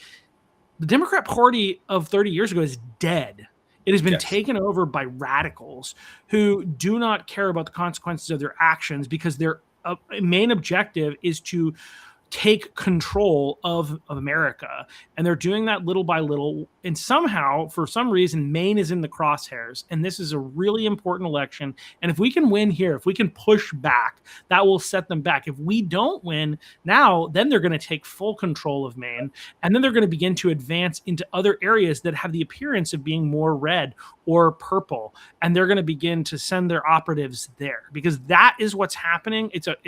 the Democrat Party of 30 years ago is dead. It has been taken over by radicals who do not care about the consequences of their actions, because their main objective is to take control of America. And they're doing that little by little. And somehow, for some reason, Maine is in the crosshairs. And this is a really important election. And if we can win here, if we can push back, that will set them back. If we don't win now, then they're going to take full control of Maine. And then they're going to begin to advance into other areas that have the appearance of being more red or purple. And they're going to begin to send their operatives there, because that is what's happening. It's a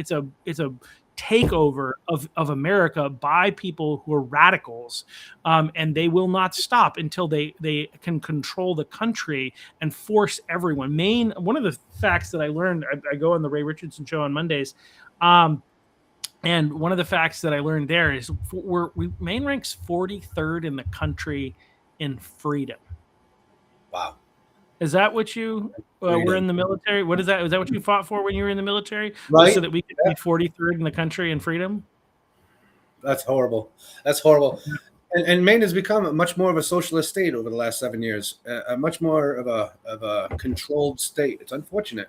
takeover of America by people who are radicals, and they will not stop until they can control the country and force everyone. Maine, one of the facts that I learned, I go on the Ray Richardson show on Mondays, and one of the facts that I learned there is Maine ranks 43rd in the country in freedom. Wow. Is that what you were in the military? What is that? Is that what you fought for when you were in the military? Right. So that we could be 43rd in the country in freedom? That's horrible. That's horrible. And Maine has become much more of a socialist state over the last 7 years, a much more of a controlled state. It's unfortunate.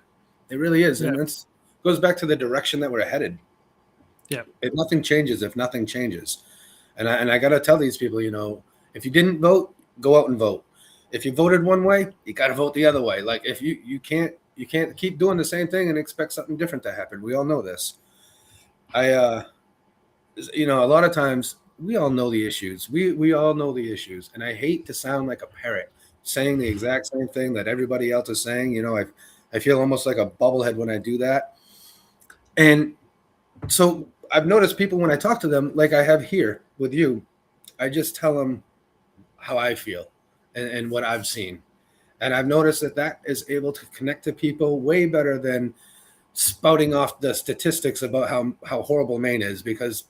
It really is. Yeah. And it goes back to the direction that we're headed. Yeah. If nothing changes, And I got to tell these people, if you didn't vote, go out and vote. If you voted one way, you got to vote the other way. Like, if you can't keep doing the same thing and expect something different to happen. We all know this. A lot of times we all know the issues. We all know the issues. And I hate to sound like a parrot saying the exact same thing that everybody else is saying. I feel almost like a bubblehead when I do that. And so I've noticed people, when I talk to them, like I have here with you, I just tell them how I feel and what I've seen. And I've noticed that is able to connect to people way better than spouting off the statistics about how horrible Maine is, because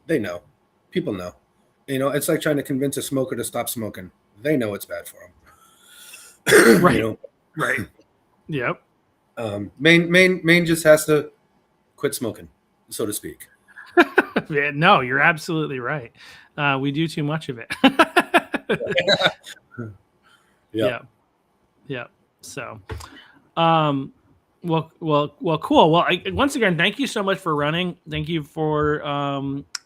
they know. People know. It's like trying to convince a smoker to stop smoking. They know it's bad for them. Right. Right. Yep. Maine just has to quit smoking, so to speak. Yeah, no, you're absolutely right. We do too much of it. Yeah. So, well, cool. Well, once again, thank you so much for running. Thank you for,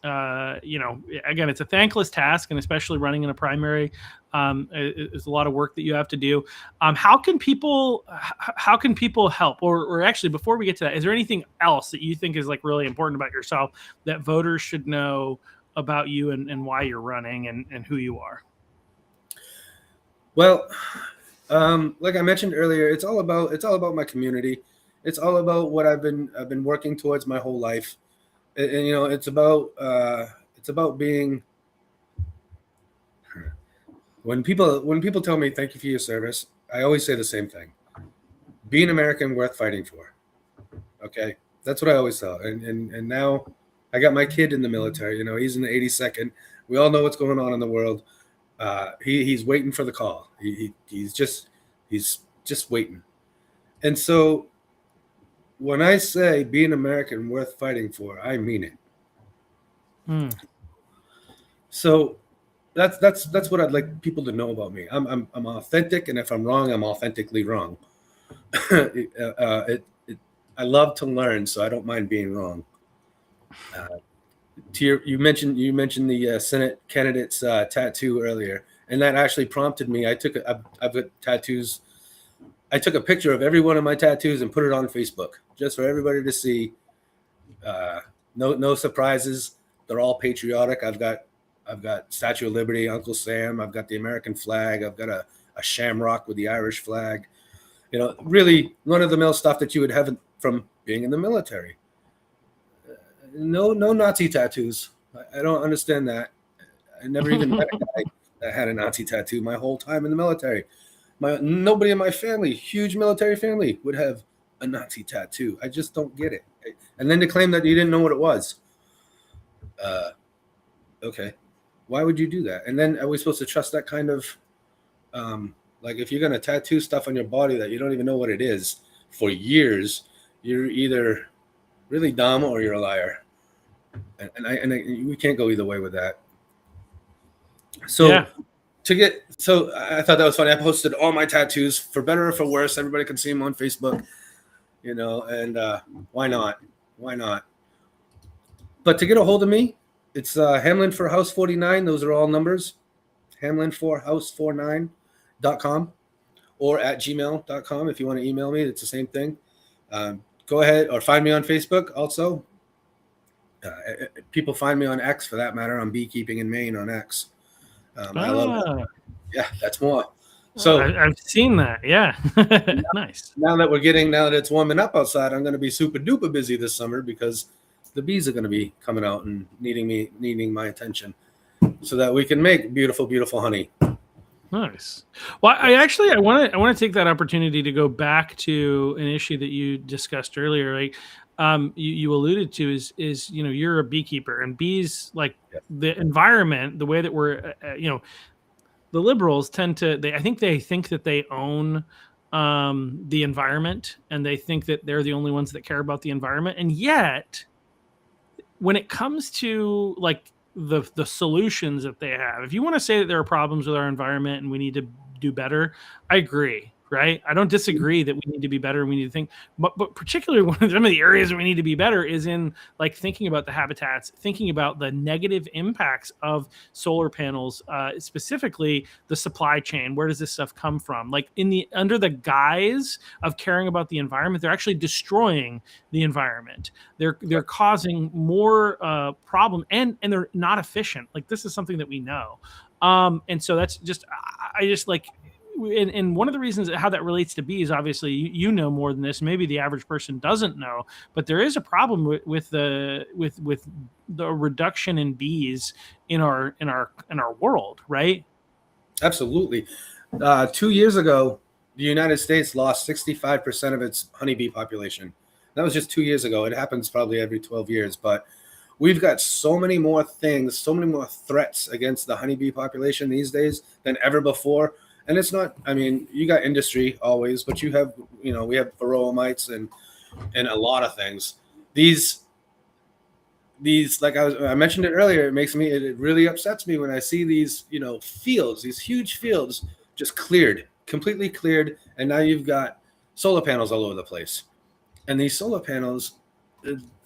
again, it's a thankless task, and especially running in a primary, is a lot of work that you have to do. How can people help? Or actually, before we get to that, is there anything else that you think is like really important about yourself that voters should know about you and why you're running and who you are? Well, like I mentioned earlier, it's all about my community. It's all about what I've been working towards my whole life. And it's about being. When people tell me thank you for your service, I always say the same thing: be an American worth fighting for. Okay, that's what I always tell. And now I got my kid in the military. He's in the 82nd. We all know what's going on in the world. He's waiting for the call. He's just waiting. And so when I say be an American worth fighting for, I mean it. So that's what I'd like people to know about me. I'm authentic, and if I'm wrong, I'm authentically wrong. I love to learn, so I don't mind being wrong. You mentioned the Senate candidate's tattoo earlier, and that actually prompted me. I've got tattoos. I took a picture of every one of my tattoos and put it on Facebook just for everybody to see. No surprises. They're all patriotic. I've got Statue of Liberty, Uncle Sam. I've got the American flag. I've got a shamrock with the Irish flag. Really run-of-the-mill stuff that you would have from being in the military. No Nazi tattoos. I don't understand that. I never even met a guy that had a Nazi tattoo my whole time in the military. Nobody in my family, huge military family, would have a Nazi tattoo. I just don't get it. And then to claim that you didn't know what it was. Okay. Why would you do that? And then are we supposed to trust that kind of, like if you're going to tattoo stuff on your body that you don't even know what it is for years, you're either really dumb or you're a liar. And we can't go either way with that. So I thought that was funny. I posted all my tattoos, for better or for worse. Everybody can see them on Facebook, and why not? But to get a hold of me, It's Hamlin for House 49. Those are all numbers. Hamlin for House49.com or at gmail.com. If you want to email me, it's the same thing. Go ahead or find me on Facebook also. People find me on X for that matter. I'm beekeeping in Maine on X. I love it. Yeah, that's more. So I've seen that. Yeah. Nice. Now that it's warming up outside, I'm going to be super duper busy this summer because the bees are going to be coming out and needing my attention so that we can make beautiful, beautiful honey. Nice. Well, I want to take that opportunity to go back to an issue that you discussed earlier. Like, you alluded to is you're a beekeeper, and bees, like the environment, the way that we're the liberals tend to I think that they own the environment, and they think that they're the only ones that care about the environment, and yet when it comes to like the solutions that they have, if you want to say that there are problems with our environment and we need to do better, I agree. Right. I don't disagree that we need to be better. We need to think, but particularly one of the areas that we need to be better is in like thinking about the habitats, thinking about the negative impacts of solar panels, specifically the supply chain. Where does this stuff come from? Like under the guise of caring about the environment, they're actually destroying the environment. They're causing more problem, and they're not efficient. Like this is something that we know. And so that's just, I just like, and one of the reasons how that relates to bees, obviously, you know more than this. Maybe the average person doesn't know, but there is a problem with the reduction in bees in our world, right? Absolutely. 2 years ago, the United States lost 65% of its honeybee population. That was just 2 years ago. It happens probably every 12 years, but we've got so many more things, so many more threats against the honeybee population these days than ever before. And it's not, I mean, you got industry always, but we have varroa mites and a lot of things. These, like I mentioned it earlier, it really upsets me when I see these, fields, these huge fields just completely cleared. And now you've got solar panels all over the place. And these solar panels,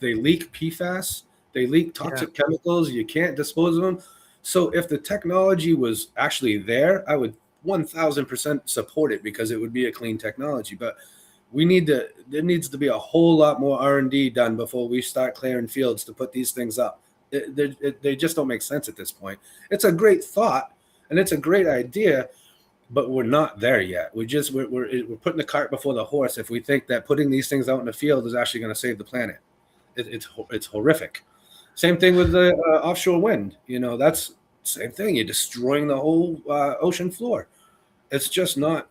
they leak PFAS, they leak toxic chemicals. You can't dispose of them. So if the technology was actually there, I would 1000% support it because it would be a clean technology. But there needs to be a whole lot more R&D done before we start clearing fields to put these things up. They just don't make sense at this point. It's a great thought and it's a great idea, but we're not there yet. We're putting the cart before the horse if we think that putting these things out in the field is actually going to save the planet. It's horrific. Same thing with the offshore wind. That's the same thing. You're destroying the whole ocean floor. It's just not.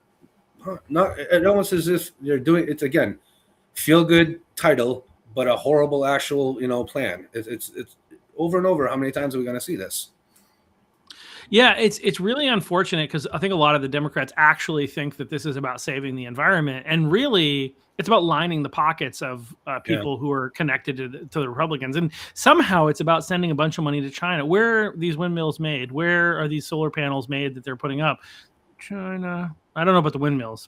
It almost as if they're doing it's again, feel good title, but a horrible actual plan. It's over and over. How many times are we going to see this? Yeah, it's really unfortunate because I think a lot of the Democrats actually think that this is about saving the environment, and really it's about lining the pockets of people who are connected to the Republicans. And somehow it's about sending a bunch of money to China. Where are these windmills made? Where are these solar panels made that they're putting up? China. I don't know about the windmills.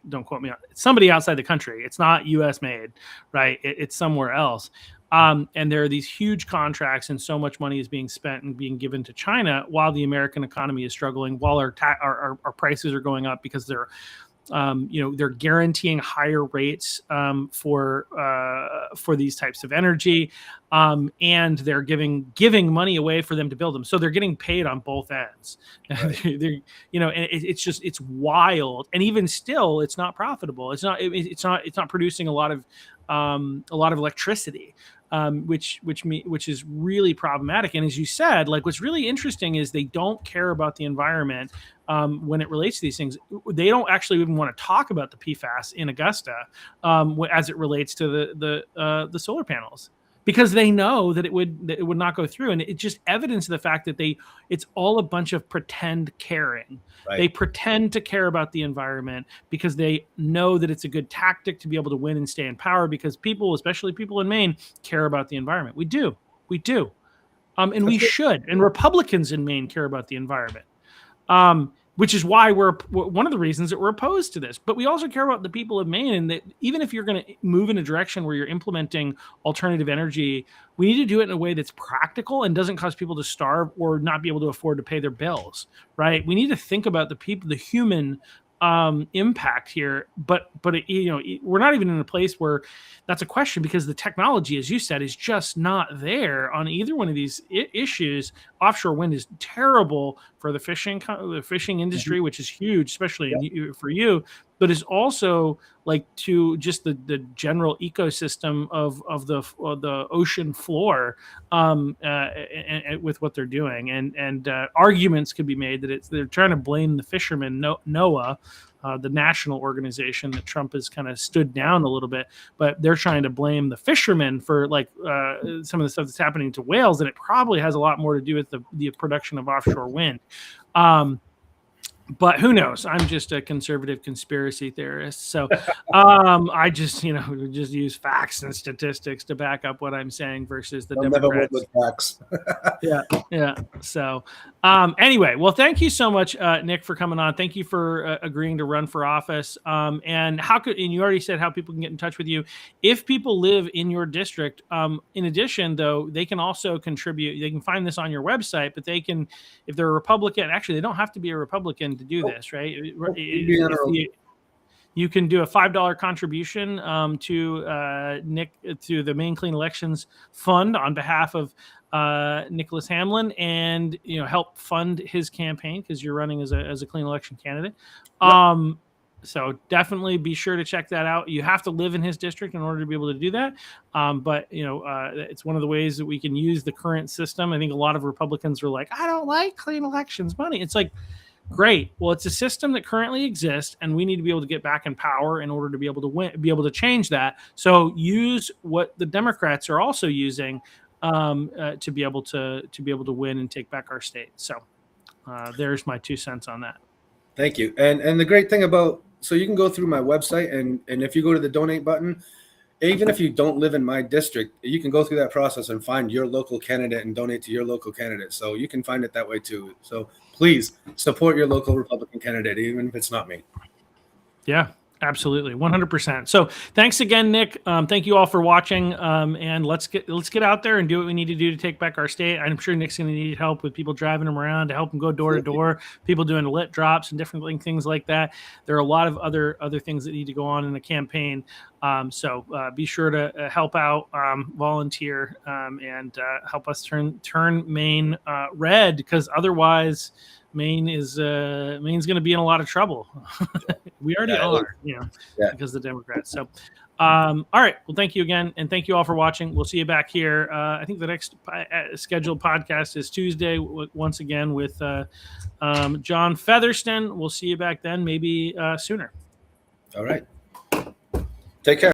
Don't quote me on it. It's somebody outside the country. It's not U.S. made, right? It's somewhere else. And there are these huge contracts, and so much money is being spent and being given to China while the American economy is struggling, while our prices are going up because they're guaranteeing higher rates for these types of energy, and they're giving money away for them to build them. So they're getting paid on both ends. Right. And it's wild. And even still, it's not profitable. It's not producing a lot of electricity. Which is really problematic. And as you said, like what's really interesting is they don't care about the environment when it relates to these things. They don't actually even want to talk about the PFAS in Augusta as it relates to the solar panels, because they know that it would not go through. And it just evidence the fact that it's all a bunch of pretend caring. Right. They pretend to care about the environment because they know that it's a good tactic to be able to win and stay in power, because people, especially people in Maine, care about the environment. We do. And we should. And Republicans in Maine care about the environment. which is why we're one of the reasons that we're opposed to this. But we also care about the people of Maine, and that even if you're going to move in a direction where you're implementing alternative energy, we need to do it in a way that's practical and doesn't cause people to starve or not be able to afford to pay their bills, right? We need to think about the people, the human impact here, but we're not even in a place where that's a question, because the technology, as you said, is just not there on either one of these issues. Offshore wind is terrible for the fishing industry, which is huge, especially for you, but is also like to just the general ecosystem of the ocean floor and with what they're doing, and arguments could be made that they're trying to blame the fishermen, NOAA, the national organization that Trump has kind of stood down a little bit, but they're trying to blame the fishermen for some of the stuff that's happening to whales, and it probably has a lot more to do with the production of offshore wind. But who knows? I'm just a conservative conspiracy theorist. So I just use facts and statistics to back up what I'm saying versus the Democrats. Never work with facts. Yeah. So anyway, well, thank you so much, Nick, for coming on. Thank you for agreeing to run for office. And you already said how people can get in touch with you. If people live in your district, in addition, though, they can also contribute. They can find this on your website, but they can, if they're a Republican, actually, they don't have to be a Republican to do this, right? You can do a $5 contribution to Nick, to the Maine Clean Elections Fund on behalf of Nicolas Hamlin, and help fund his campaign, because you're running as a clean election candidate. Yep. So definitely be sure to check that out. You have to live in his district in order to be able to do that. But it's one of the ways that we can use the current system. I think a lot of Republicans are like, I don't like clean elections money. It's like, great. Well, it's a system that currently exists, and we need to be able to get back in power in order to be able to win, be able to change that. So use what the Democrats are also using to be able to win and take back our state. So there's my 2 cents on that. Thank you. And the great thing about, so you can go through my website, and if you go to the donate button, even if you don't live in my district, you can go through that process and find your local candidate and donate to your local candidate. So you can find it that way too. So please support your local Republican candidate, even if it's not me. Yeah, absolutely. 100%. So thanks again, Nick. Thank you all for watching. And let's get out there and do what we need to do to take back our state. I'm sure Nick's going to need help with people driving him around to help him go door to door, people doing lit drops and different things like that. There are a lot of other things that need to go on in the campaign. So be sure to help out, volunteer, and help us turn Maine red, because otherwise Maine's going to be in a lot of trouble. We already are, because of the Democrats. So, all right. Well, thank you again, and thank you all for watching. We'll see you back here. I think the next scheduled podcast is Tuesday, once again with John Featherston. We'll see you back then, maybe sooner. All right. Take care.